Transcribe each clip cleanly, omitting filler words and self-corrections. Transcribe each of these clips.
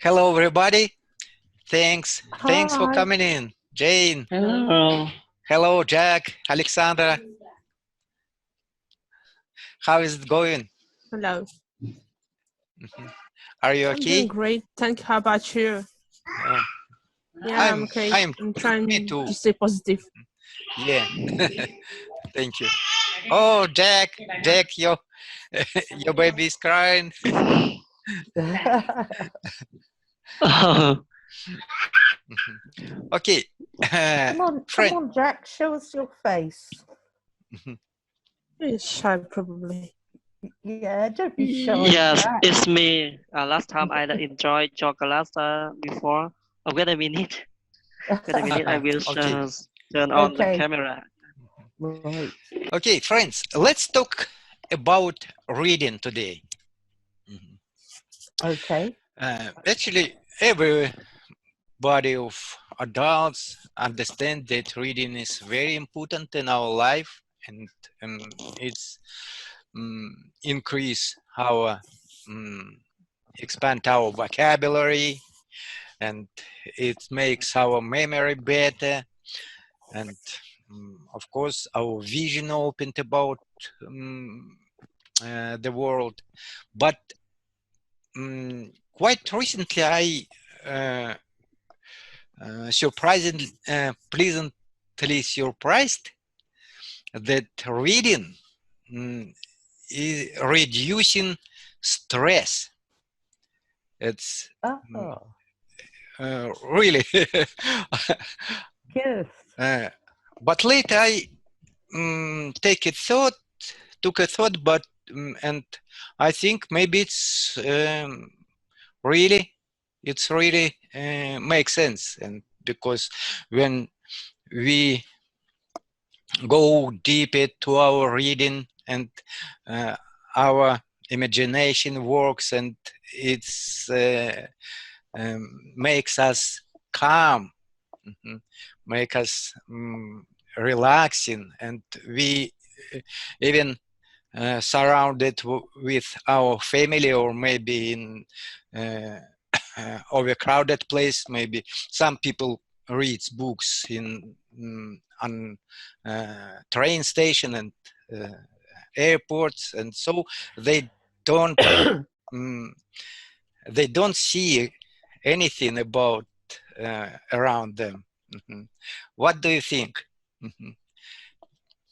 Hello, everybody. Thanks for Hi. coming in. Jane. Hello. Hello, Jack. Alexandra. How is it going? Hello. Are you I'm doing okay? great. Thank you. How about you? Yeah, I'm okay. I'm trying me too. to stay positive. Yeah. Thank you. Oh, Jack, your baby is crying. Okay. Come on, Jack, show us your face. It's shy, probably. Yeah, don't be shy. Yes, Jack. it's me. Last time I enjoyed your class before. Wait a minute. Wait a minute. I will Okay. turn on the camera. Right. Okay, friends, let's talk about reading today. Okay. Actually, everybody of adults understand that reading is very important in our life, and it's increase our expand our vocabulary, and it makes our memory better, and of course our vision opened about the world. But quite recently I pleasantly surprised that reading is reducing stress. It's really yes. But later I took a thought, but and I think maybe it's really makes sense, and because when we go deep into our reading and our imagination works, and it's makes us calm, make us relaxing, and we even surrounded with our family, or maybe in overcrowded place. Maybe some people reads books in on train station and airports, and so they don't they don't see anything about around them. What do you think?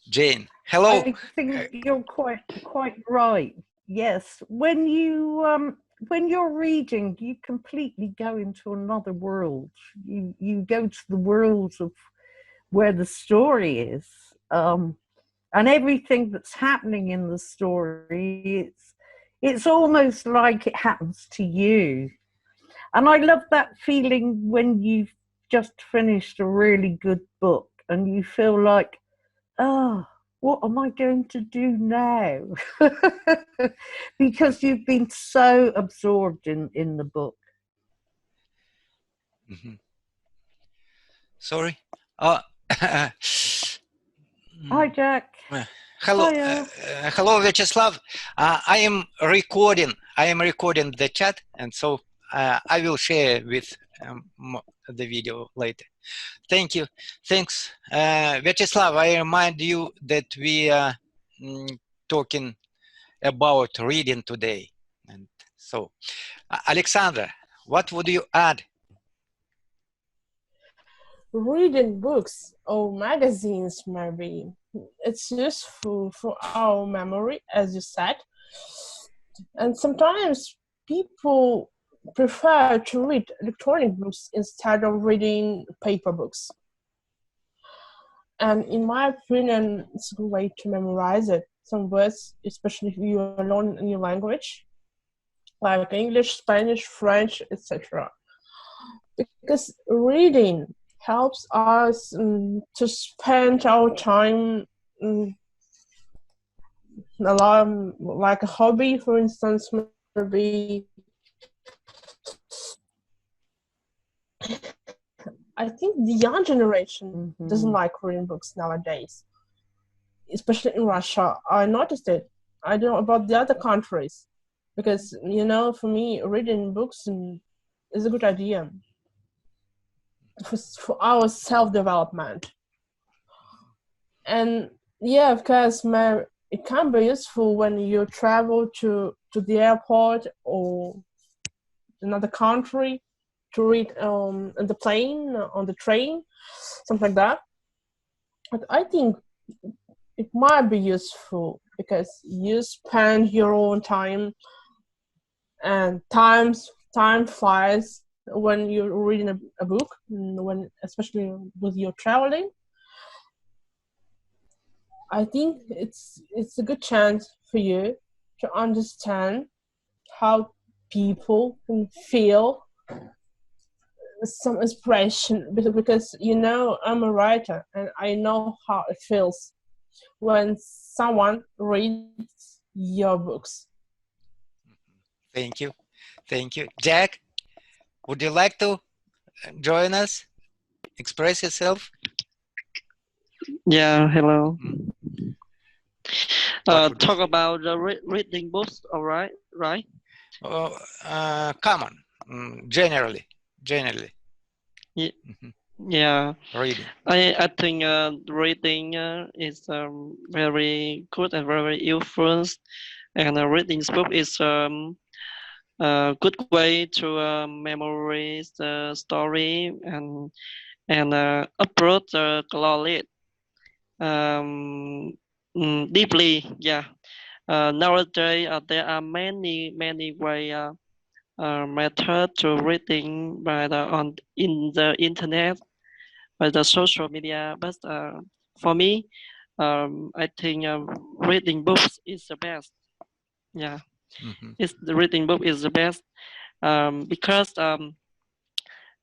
Jane, hello. I think you're quite right. Yes, when you're reading, you completely go into another world. You go to the world of where the story is, and everything that's happening in the story. It's almost like it happens to you. And I love that feeling when you've just finished a really good book and you feel like, oh, what am I going to do now? Because you've been so absorbed in the book. Sorry. Hi, Jack. Hello, hello, Vyacheslav. I am recording the chat, and so I will share with the video later. Thank you. Thanks, Vyacheslav. I remind you that we are talking about reading today, and so Alexandra, what would you add? Reading books or magazines, maybe it's useful for our memory, as you said, and sometimes people prefer to read electronic books instead of reading paper books. And in my opinion, it's a good way to memorize it. Some words, especially if you learn a new language, like English, Spanish, French, etc. Because reading helps us to spend our time a lot, like a hobby, for instance, maybe. I think the young generation doesn't like reading books nowadays, especially in Russia. I noticed it. I don't know about the other countries, because, you know, for me, reading books is a good idea for our self-development. And yeah, of course, it can be useful when you travel to the airport or another country to read on the plane, on the train, something like that. But I think it might be useful because you spend your own time, and time flies when you're reading a book, especially with your traveling. I think it's a good chance for you to understand how people can feel some inspiration, because I'm a writer and I know how it feels when someone reads your books. Thank you. Jack, would you like to join us? Express yourself? Yeah, hello. Talk about reading books, all right, right? Common, generally. Yeah. Yeah. Reading. I think reading is very good and very useful, and reading book is a good way to memorize the story and upload the knowledge deeply. Yeah. Nowadays there are many way method to reading in the internet, by the social media. But for me, I think reading books is the best. Yeah, the reading book is the best because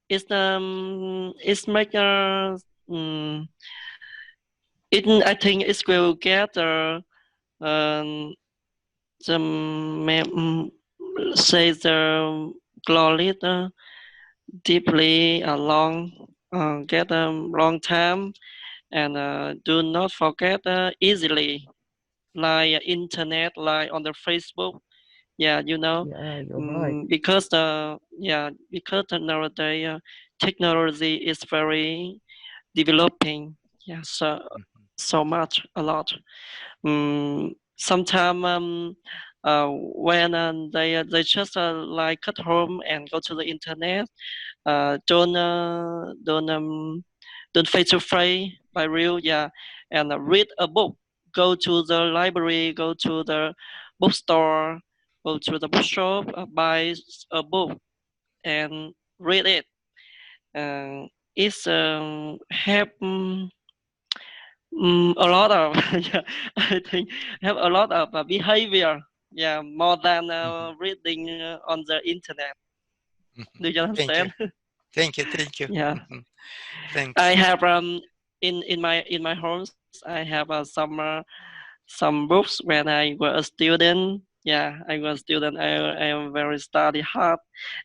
it's make I think it will get say the glory deeply along get a long time, and do not forget easily, like internet, like on the Facebook. Yeah, Yeah, you're right. because nowadays technology is very developing. Yeah, so much, a lot. Sometimes when they just like at home and go to the internet, don't face to face by real, yeah, and read a book. Go to the library, go to the bookstore, go to the bookshop, buy a book and read it. It's help a lot of yeah, I think have a lot of behavior, yeah, more than reading on the internet. Do you understand? Thank you. Yeah. Thanks. I have in my homes I have some books when I was a student. Yeah, I was a student. I am very study hard,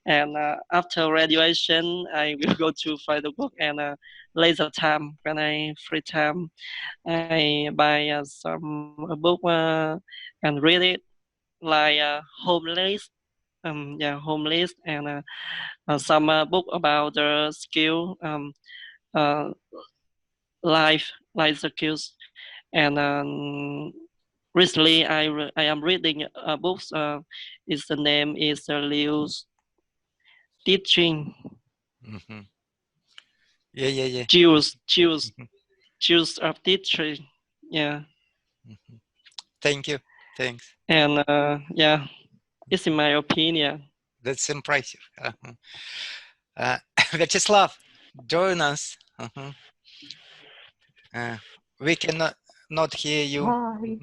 and after graduation, I will go to find the book, and later time when I free time, I buy some book and read it, like homeless, homeless, and some book about the skill, uh, life skills, and recently I am reading a book. Its the name is Liu's Teaching. Yeah. Choose of teaching. Yeah. Thank you. Thanks. And yeah, it's in my opinion. That's impressive. Vyacheslav, join us. We cannot not hear you. Hi.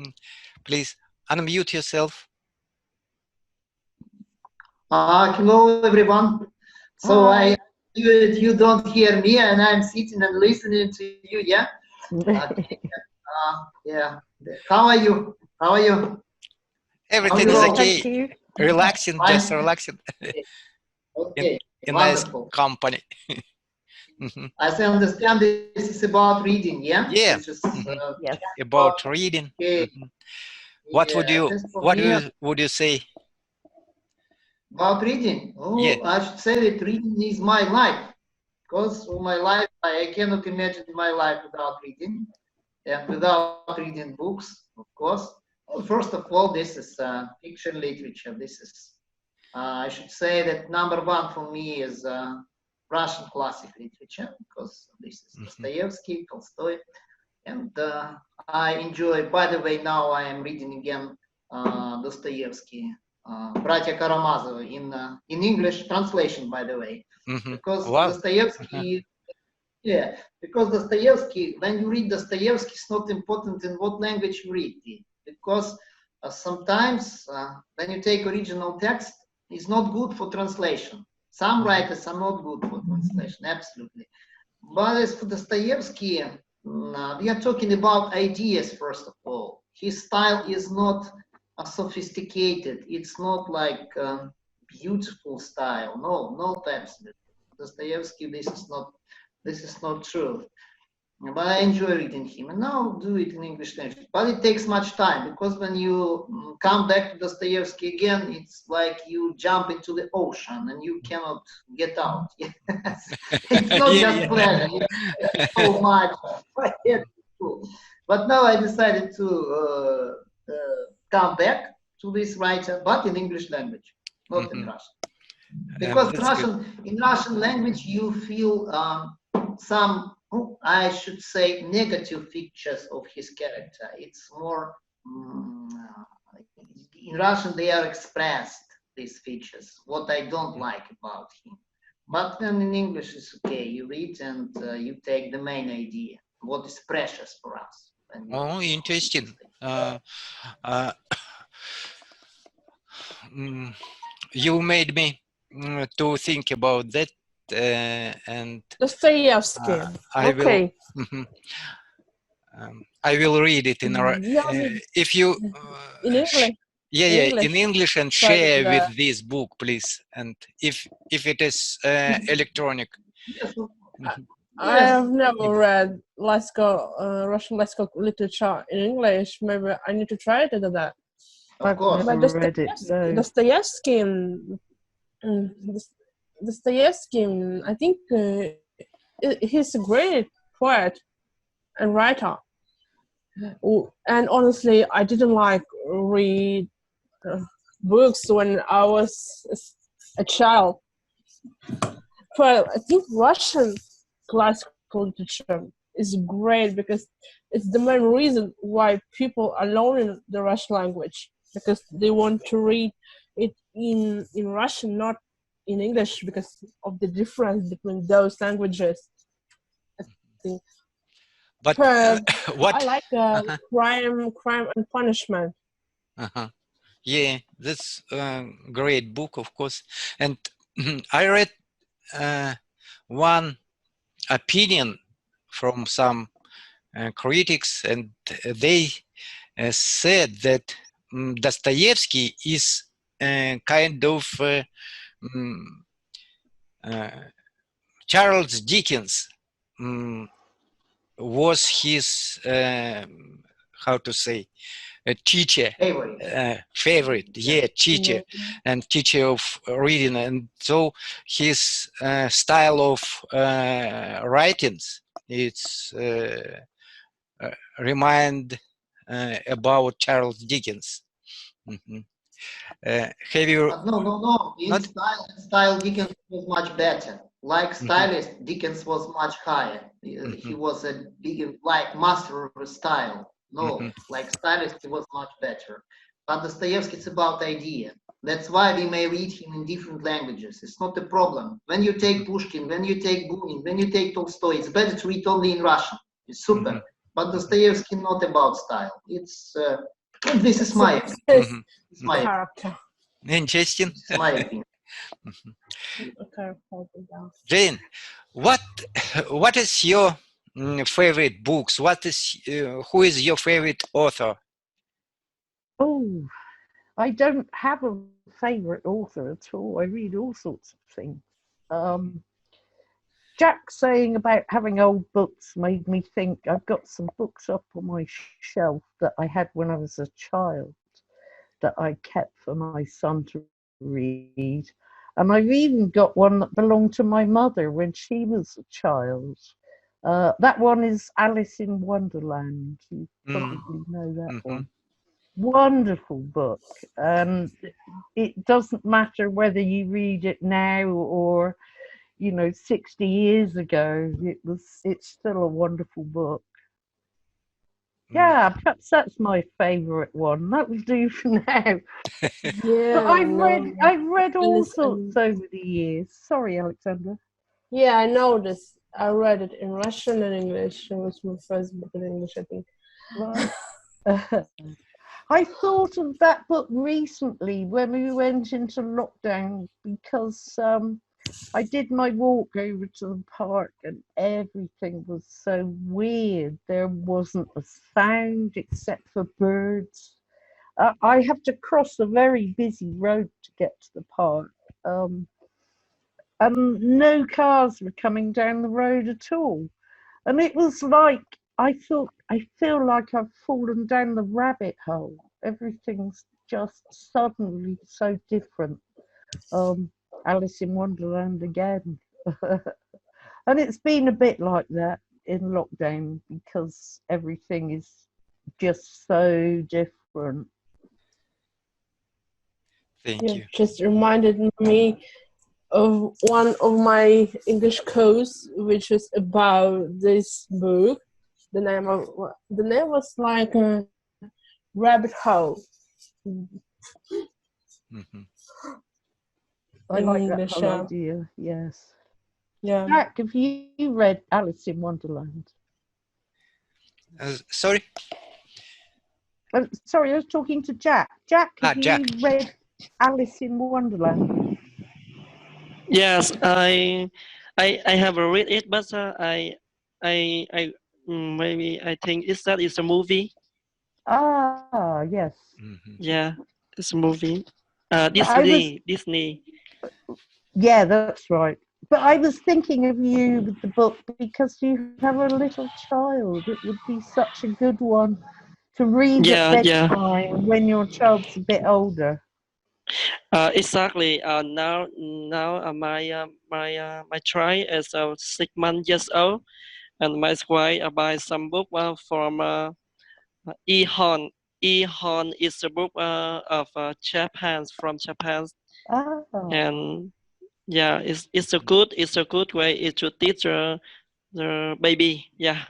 Please unmute yourself. Hello, everyone. So Hi. you don't hear me, and I'm sitting and listening to you. Yeah. Okay. Yeah. How are you? Everything is okay. Thank you. Relaxing, just relaxing. Okay. In nice Wonderful. company. As I understand, this is about reading. Yeah. Yeah. This is, Yes. About reading. Okay. What Yeah, would you just for me, would you say? About reading? Oh, Yeah. I should say that reading is my life. Because of my life, I cannot imagine my life without reading. And without reading books, of course. Well, first of all, this is fiction literature. This is, I should say that number one for me is Russian classic literature, because this is Dostoevsky, Tolstoy. And I enjoy, by the way, now I am reading again Dostoevsky, Братья Karamazovы in English translation, by the way. Because Wow. Dostoevsky, yeah, because Dostoevsky, when you read Dostoevsky, it's not important in what language you read it. Because sometimes when you take original text, it's not good for translation. Some writers are not good for translation, absolutely. But as for Dostoevsky, we are talking about ideas, first of all. His style is not sophisticated. It's not like beautiful style. No, not absolutely. Dostoevsky, this is not true. But I enjoy reading him, and now do it in English language. But it takes much time, because when you come back to Dostoevsky again, it's like you jump into the ocean and you cannot get out. It's not just pleasure. It's so much. But now I decided to come back to this writer, but in English language, not in Russian. Because in Russian language you feel some, I should say, negative features of his character. It's more, in Russian they are expressed, these features, what I don't like about him. But then in English it's okay, you read and you take the main idea, what is precious for us. Oh, interesting. You made me to think about that, and Dostoevsky. Okay. I will read it in if you in English. In English, and share with this book, please. And if it is electronic. I have never read Russian classical literature in English. Maybe I need to try to do that. Of course. I've never read it. No. Dostoevsky, I think he's a great poet and writer. And honestly, I didn't like read books when I was a child. But I think Russian classical literature is great because it's the main reason why people are learning the Russian language, because they want to read it in Russian, not in English, because of the difference between those languages. I think. But what I like crime and punishment. Yeah, that's a great book, of course. And I read one opinion from some critics, and they said that Dostoevsky is kind of Charles Dickens was his how to say, a teacher, favorite, teacher, and teacher of reading, and so his style of writings, it's remind about Charles Dickens. Have you? No. In style, Dickens was much better. Like stylist, Dickens was much higher. He was a big, like, master of style. No, like stylist, he was much better. But Dostoevsky, it's about idea. That's why we may read him in different languages. It's not a problem. When you take Pushkin, when you take Bunin, when you take Tolstoy, it's better to read only in Russian. It's super. But Dostoevsky not about style. It's this is my opinion. It's my character. Interesting. It's my opinion. Jane, what is your favorite books? Who is your favorite author? Oh, I don't have a favorite author at all. I read all sorts of things. Jack saying about having old books made me think I've got some books up on my shelf that I had when I was a child that I kept for my son to read. And I've even got one that belonged to my mother when she was a child. That one is Alice in Wonderland. You probably know that one. Wonderful book. And it doesn't matter whether you read it now or, 60 years ago. It's still a wonderful book. Yeah, perhaps that's my favourite one. That will do for now. Yeah, But I've read all Alice sorts over the years. Sorry, Alexander. Yeah, I know this. I read it in Russian and English. It was my first book in English, I think. Right. I thought of that book recently when we went into lockdown because I did my walk over to the park and everything was so weird. There wasn't a sound except for birds. I have to cross a very busy road to get to the park. And no cars were coming down the road at all. And it was like, I feel like I've fallen down the rabbit hole. Everything's just suddenly so different. Alice in Wonderland again. And it's been a bit like that in lockdown because everything is just so different. Thank you. Just reminded me of one of my English codes, which is about this book. The name was like a rabbit hole. I like that whole idea. Yes. Yeah. Jack, have you read Alice in Wonderland? Sorry? Sorry, I was talking to Jack. Jack, have Jack. you read Alice in Wonderland? Yes, I have read it, but maybe I think that is a movie. Ah, yes. Yeah, it's a movie. Disney. Yeah, that's right. But I was thinking of you with the book because you have a little child. It would be such a good one to read at bedtime when your child's a bit older. Exactly. Now my child is 6 months old, and my wife buy some book from Ehon. Ehon is a book of Japan, from Japan, and yeah, it's a good way to teach the baby. Yeah,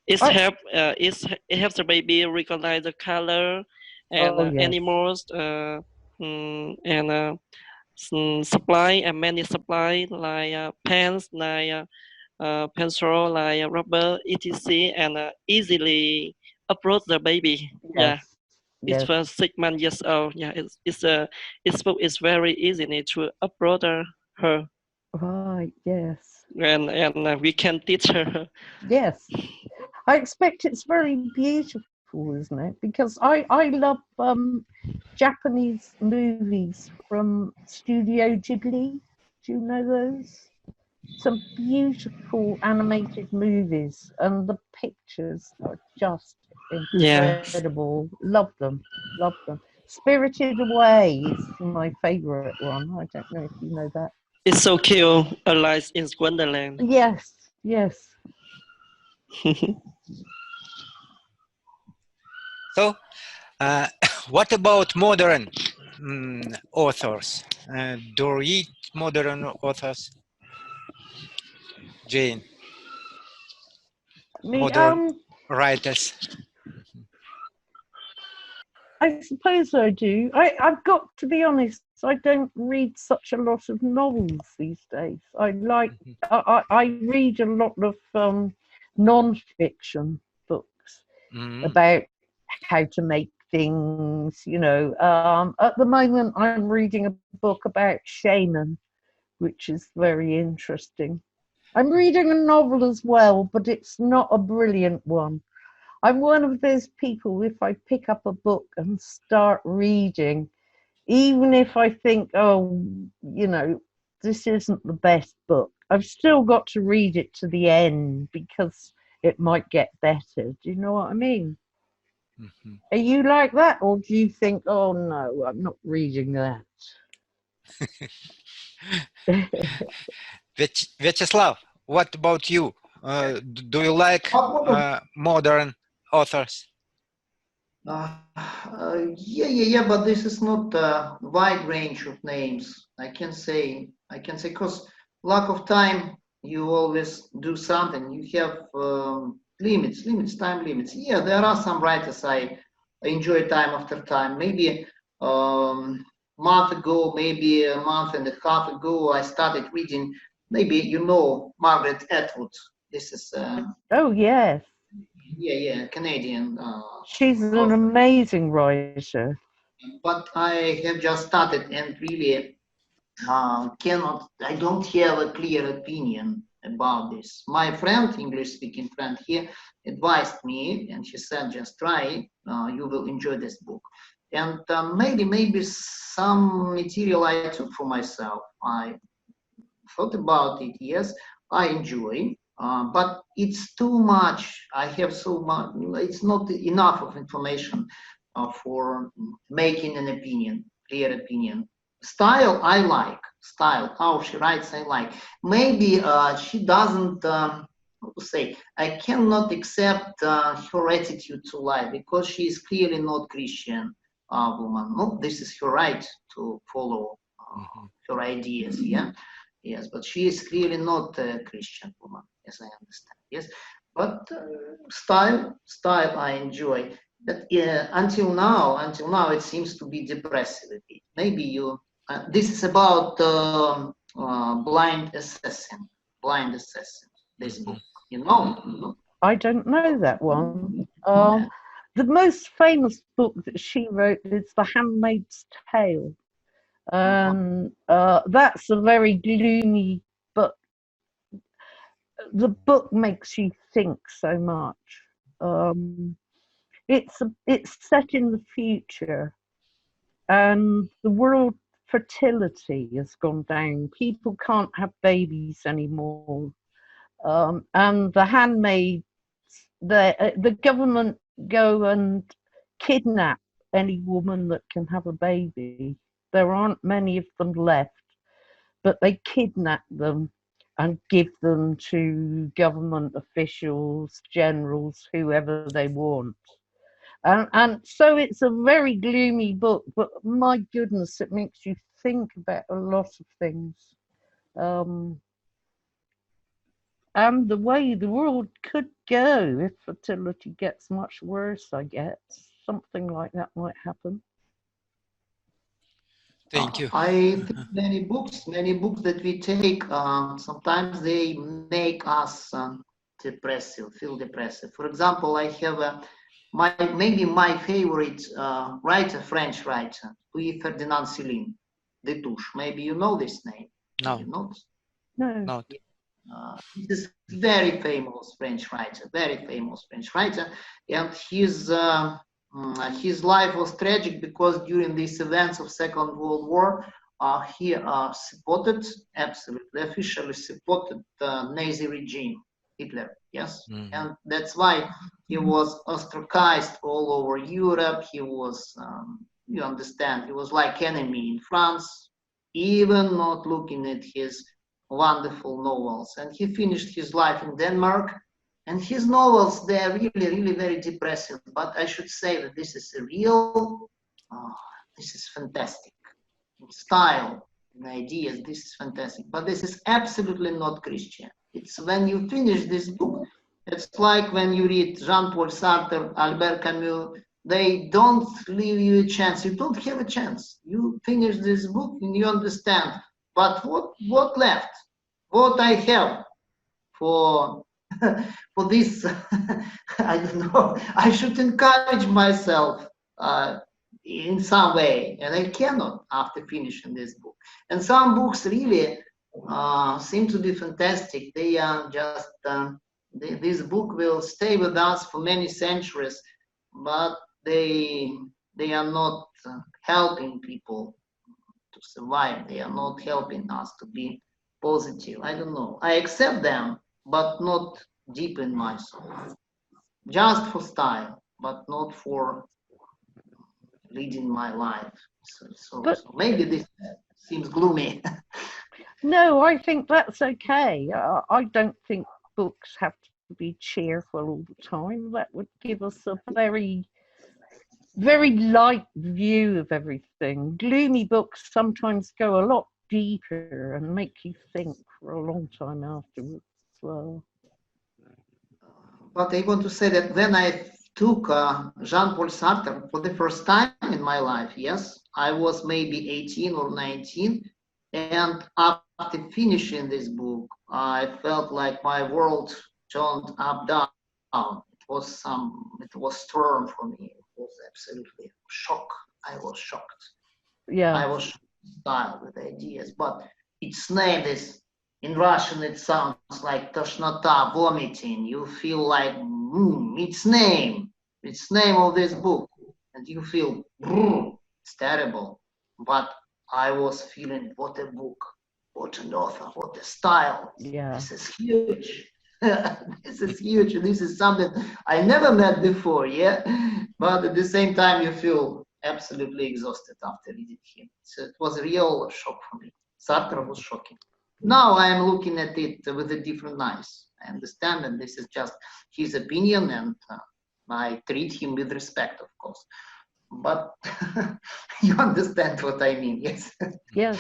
it helps the baby recognize the color and animals and supply and many supply like pens, like pencil, like rubber, etc. and easily approach the baby. Yeah. It's for 6 months old. Yeah, its book is very easy to approach her. Right. Yes. And we can teach her. Yes, I expect it's very beautiful, isn't it? Because I love Japanese movies from Studio Ghibli. Do you know those? Some beautiful animated movies, and the pictures are just incredible. Love them. Spirited Away is my favorite one. I don't know if you know that. It's so cute. Alice in Wonderland. Yes. So, what about modern authors? Do you read modern authors? Jane? Modern writers? I suppose I do. I've got to be honest, I don't read such a lot of novels these days. I read a lot of non-fiction books about how to make things, At the moment, I'm reading a book about shaman, which is very interesting. I'm reading a novel as well, but it's not a brilliant one. I'm one of those people, if I pick up a book and start reading, even if I think, this isn't the best book, I've still got to read it to the end because it might get better. Do you know what I mean? Mhm. Are you like that, or do you think, oh no, I'm not reading that? Vyacheslav, what about you? Do you like modern authors? Yeah, but this is not a wide range of names. I can say, because lack of time, you always do something. You have time limits. Yeah, there are some writers I enjoy time after time. Maybe month ago, maybe a month and a half ago, I started reading. Maybe you know Margaret Atwood. This is Oh yes, Canadian. she's an amazing writer. But I have just started and really I don't have a clear opinion about this. My friend, English-speaking friend, he advised me and he said, just try it, you will enjoy this book. And maybe some material I took for myself. I thought about it, yes, I enjoy, but it's too much. I have so much, it's not enough of information for making an opinion, clear opinion. Style, I like. Style, how she writes, I like. Maybe she doesn't, how to say, I cannot accept her attitude to life because she is clearly not Christian woman. No, this is her right to follow her ideas, yeah. Yes, but she is clearly not a Christian woman, as I understand. Yes, but style I enjoy. But until now, it seems to be depressive a bit. Maybe you. This is about blind assassin. Blind assassin. This book, you know. I don't know that one. The most famous book that she wrote is The Handmaid's Tale. That's a very gloomy, but the book makes you think so much. It's set in the future, and the world fertility has gone down. People can't have babies anymore, and the handmaids, the government go and kidnap any woman that can have a baby. There aren't many of them left, but they kidnap them and give them to government officials, generals, whoever they want. And so it's a very gloomy book, but my goodness, it makes you think about a lot of things. And the way the world could go if fertility gets much worse, I guess. Something like that might happen. Thank you. I think many books that we take, sometimes they make us feel depressive. For example, I have maybe my favorite writer, French writer, Louis Ferdinand Céline, Destouches. Maybe you know this name. No. You know? No. This is very famous French writer, and his life was tragic because during these events of Second World War, he officially supported the Nazi regime, Hitler, yes? And that's why he was ostracized all over Europe. He was, you understand, he was like enemy in France, even not looking at his wonderful novels. And he finished his life in Denmark. And his novels, they are really very depressive. But I should say that this is this is fantastic. Style and ideas, this is fantastic. But this is absolutely not Christian. It's when you finish this book, it's like when you read Jean-Paul Sartre, Albert Camus, they don't leave you a chance. You don't have a chance. You finish this book and you understand. But what left? What I have for this, I don't know. I should encourage myself in some way, and I cannot after finishing this book. And some books really seem to be fantastic. They are just this book will stay with us for many centuries, but they are not helping people to survive. They are not helping us to be positive. I don't know. I accept them, but not deep in my soul. Just for style. but not for leading my life. So maybe this seems gloomy. No, I think that's okay. I don't think books have to be cheerful all the time. That would give us a very, very light view of everything. Gloomy books sometimes go a lot deeper and make you think for a long time afterwards as well. But I want to say that when I took Jean-Paul Sartre for the first time in my life, yes, I was maybe 18 or 19, and after finishing this book, I felt like my world turned up down. It was storm for me. It was absolutely shock. I was shocked. Yeah. I was shocked with ideas, but its name is, in Russian it sounds like toshnota, vomiting. You feel like its name of this book, and you feel it's terrible. But I was feeling, what a book, what an author, what a style. Yeah. This is huge. This is huge. This is something I never met before, yeah. But at the same time, you feel absolutely exhausted after reading him. So it was a real shock for me. Sartre was shocking. Now I am looking at it with a different eyes. I understand that this is just his opinion, and I treat him with respect, of course. But you understand what I mean, yes? Yes.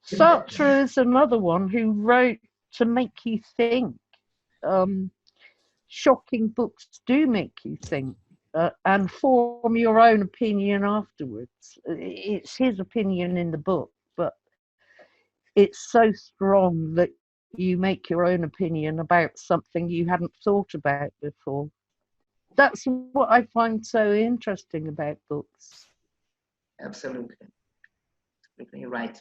Sartre is another one who wrote to make you think. Shocking books do make you think and form your own opinion afterwards. It's his opinion in the book, but it's so strong that you make your own opinion about something you hadn't thought about before. That's what I find so interesting about books. Absolutely. Absolutely right.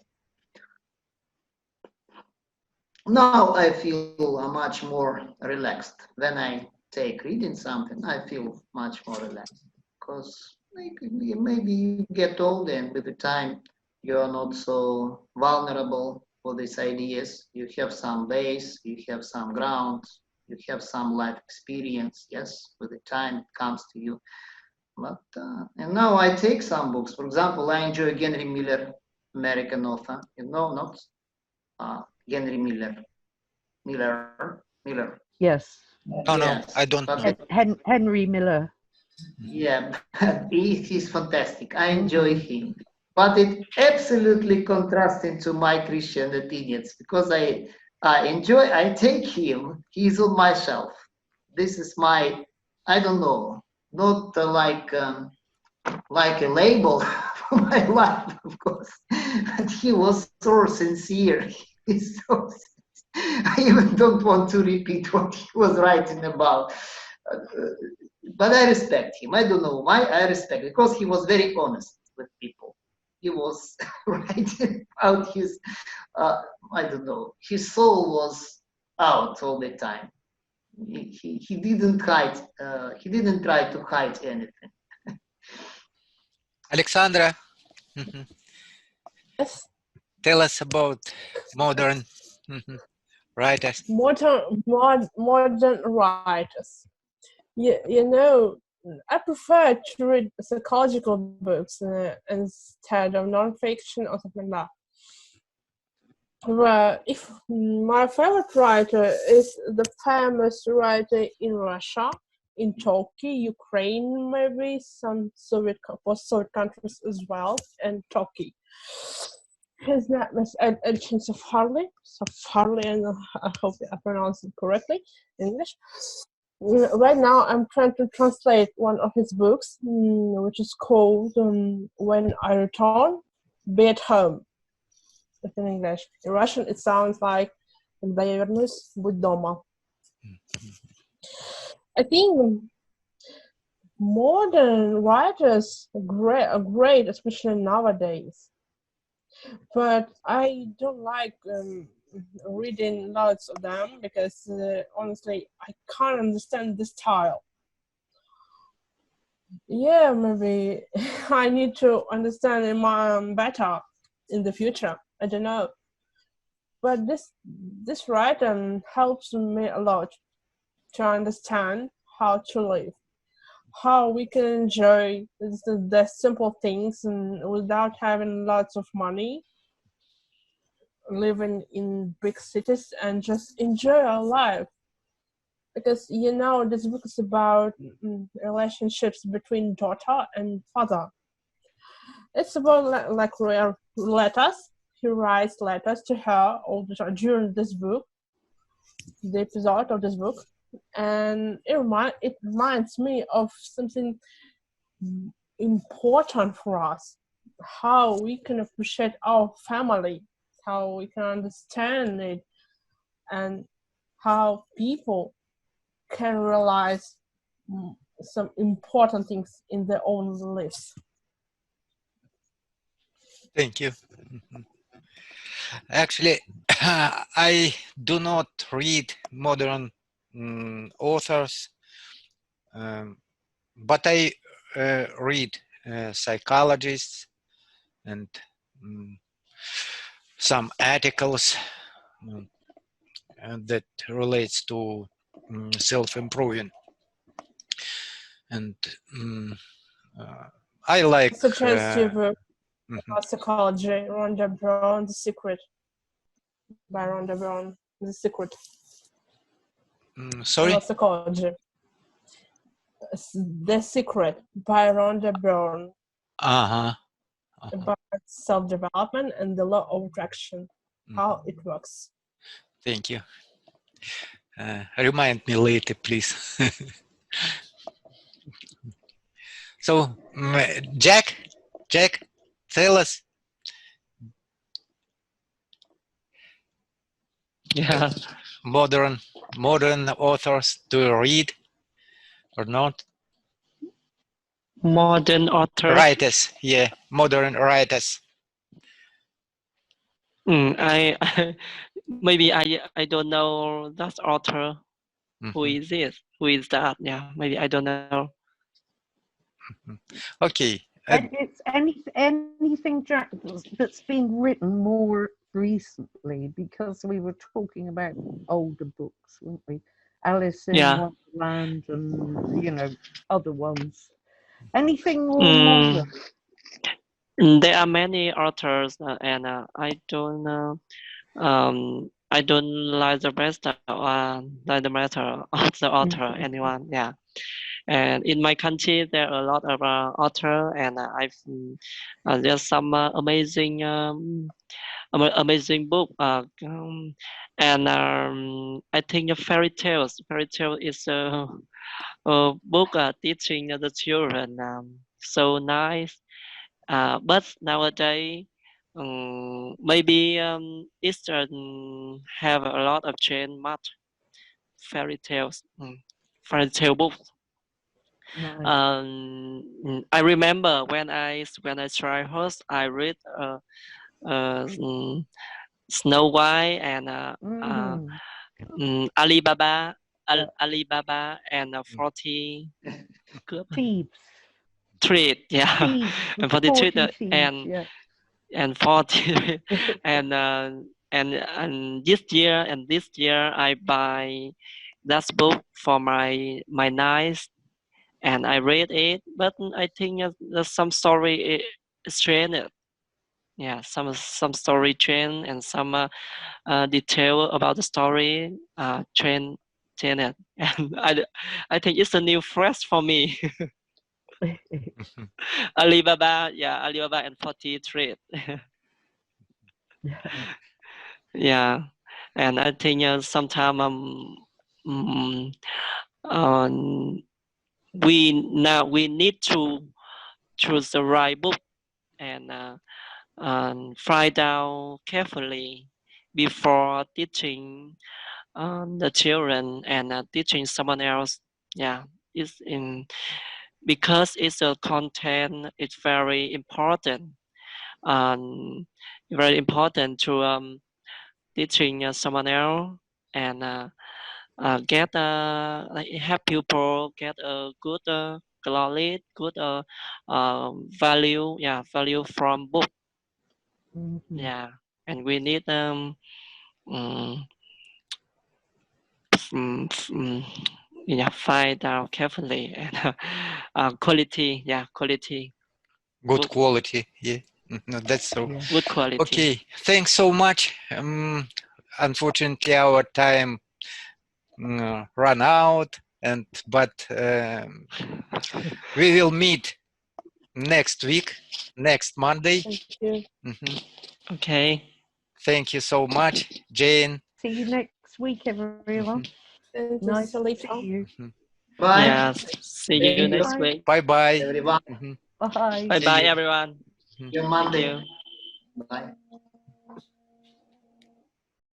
Now I feel much more relaxed. When I take reading something, I feel much more relaxed, because maybe you get old, and with the time you are not so vulnerable for these ideas. You have some base, you have some ground, you have some life experience. Yes, with the time it comes to you. But and now I take some books. For example, I enjoy Henry Miller, American author. You know, not Henry Miller. Miller. Yes. No, Yes. I don't know. Henry Miller. Yeah, he's fantastic. I enjoy him. But it absolutely contrasting to my Christian opinions, because I take him, he's on my shelf. This is my, I don't know, not like a label for my life, of course. But he was so sincere. He's so, I even don't want to repeat what he was writing about. But I respect him. I don't know why I respect, because he was very honest with people. He was writing about his, I don't know, his soul was out all the time. He didn't hide. He didn't try to hide anything. Alexandra, Yes. tell us about modern writers. Modern writers. You know, I prefer to read psychological books instead of non-fiction or something like that. Well, if my favorite writer is the famous writer in Russia, in Turkey, Ukraine, maybe some post-Soviet countries as well, and Turkey. His name is Erenцen, and I hope I pronounced it correctly in English. Right now, I'm trying to translate one of his books, which is called "When I Return, Be at Home." It's in English. In Russian, it sounds like "Когда я вернусь, будь дома." I think modern writers are great, especially nowadays. But I don't like reading lots of them, because honestly, I can't understand the style. Yeah, maybe I need to understand it better in the future. I don't know. But this writer helps me a lot to understand how to live, how we can enjoy the simple things and without having lots of money, living in big cities and just enjoy our life. Because this book is about relationships between daughter and father. It's about like letters. He writes letters to her all the time during this book, the episode of this book, and it reminds me of something important for us, how we can appreciate our family, how we can understand it, and how people can realize some important things in their own lives. Thank you. Actually, I do not read modern authors, but I read psychologists and some articles that relates to self-improving, and I like Suggestive about psychology, Rhonda Brown, The Secret, by Rhonda Brown, The Secret. Sorry? About psychology. The Secret by Rhonda Brown. About self-development and the law of attraction, how it works. Thank you. Remind me later, please. So, Jack, tell us. Yeah. Modern authors, do you read or not? Modern authors. Writers, yeah, modern writers. I maybe I don't know that author. Who is this? Who is that? Yeah, maybe I don't know. Okay. It's anything, Jack, that's been written more recently, because we were talking about older books, weren't we? Alice in Wonderland and other ones. Anything more modern? There are many authors, and I don't know. I don't like the best like the matter of the author. Anyone, yeah. And in my country, there are a lot of authors, and there's some amazing book. And I think fairy tales. Fairy tale is a book teaching the children. So nice. But nowadays, maybe it have a lot of change. Much fairy tales, fairy tale books. Nice. I remember when I try first, I read Snow White and Alibaba, Alibaba and 40 Thieves. Treat, yeah, Thieves, and 43 thieves, and 40 and this year I buy that book for my niece, and I read it, but I think there's some story strange. Yeah, some story chain and some detail about the story chain it, and I think it's a new fresh for me. Alibaba and 43. Yeah, and I think sometimes we need to choose the right book and find out carefully before teaching the children and teaching someone else. Yeah, it's because it's a content. It's very important. Very important to teaching someone else and get help people get a good knowledge, good value. Yeah, value from book. Yeah, and we need find out carefully and quality. Yeah, quality. Good quality. Yeah. No, that's so. Yeah. Good quality. Okay. Thanks so much. Unfortunately, our time run out, but we will meet next week, next Monday. Thank you. Okay. Thank you so much, Jane. See you next week, everyone. And Nice see you to later. see you. Bye. Yeah. See you Thank you. next Bye. week. Bye bye. Everyone. Bye. Bye See bye, you. everyone. See you Thank Monday. you. Bye.